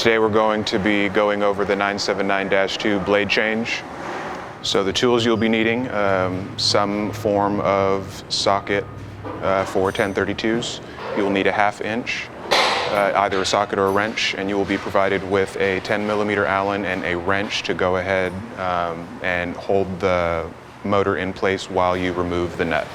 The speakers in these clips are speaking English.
Today we're going to be going over the 979-2 blade change. So the tools you'll be needing, some form of socket for 1032s. You'll need a 1/2 inch, either a socket or a wrench, and you will be provided with a 10mm Allen and a wrench to go ahead and hold the motor in place while you remove the nut.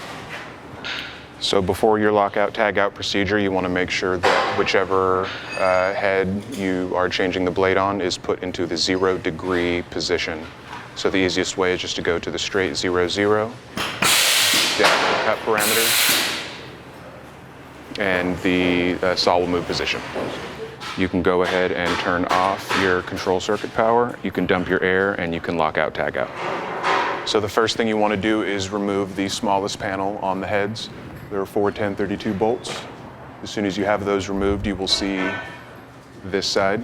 So before your lockout tagout procedure, you want to make sure that whichever head you are changing the blade on is put into the 0° position. So the easiest way is just to go to the straight 0, 0, down to the cut parameter, and the saw will move position. You can go ahead and turn off your control circuit power, you can dump your air, and you can lockout tagout. So the first thing you want to do is remove the smallest panel on the heads. There are 4 1032 bolts. As soon as you have those removed, you will see this side.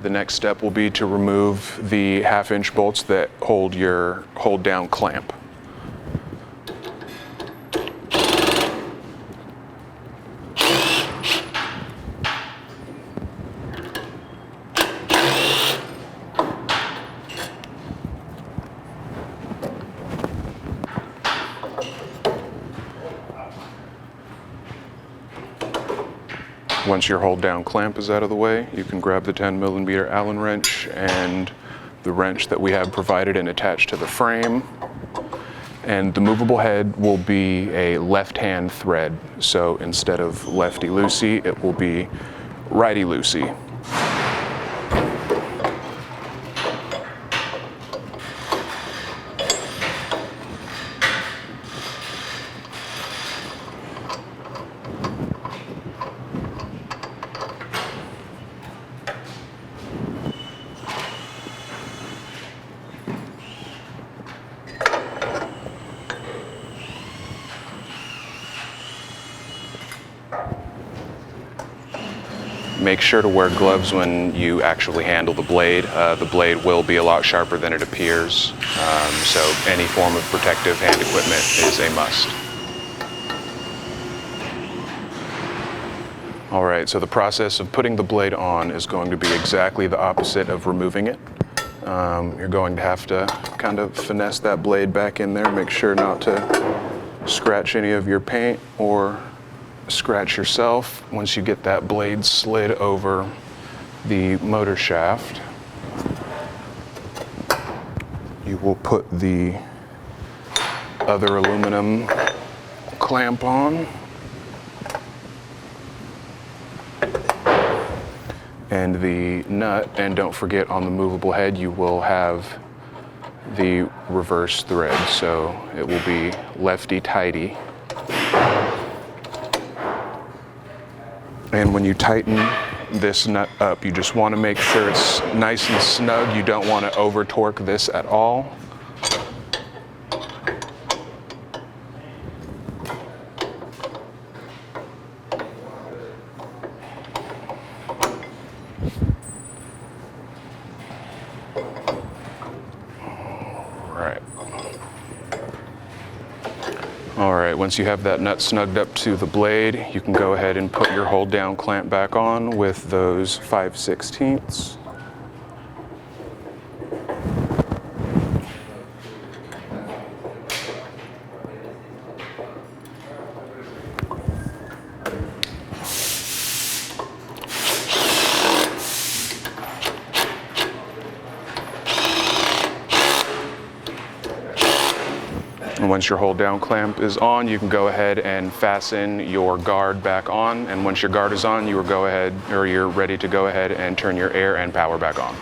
The next step will be to remove the 1/2 inch bolts that hold your hold down clamp. Once your hold down clamp is out of the way, you can grab the 10mm Allen wrench and the wrench that we have provided and attached to the frame. And the movable head will be a left-hand thread. So instead of lefty-loosey, it will be righty-loosey. Make sure to wear gloves when you actually handle the blade. The blade will be a lot sharper than it appears, so any form of protective hand equipment is a must. All right, so the process of putting the blade on is going to be exactly the opposite of removing it. You're going to have to kind of finesse that blade back in there, make sure not to scratch any of your paint or scratch yourself. Once you get that blade slid over the motor shaft, you will put the other aluminum clamp on, and the nut, and don't forget on the movable head you will have the reverse thread, so it will be lefty-tighty. And when you tighten this nut up, you just want to make sure it's nice and snug. You don't want to over torque this at all. All right, once you have that nut snugged up to the blade, you can go ahead and put your hold down clamp back on with those 5/16. And once your hold down clamp is on, you can go ahead and fasten your guard back on. And once your guard is on, you're ready to go ahead and turn your air and power back on.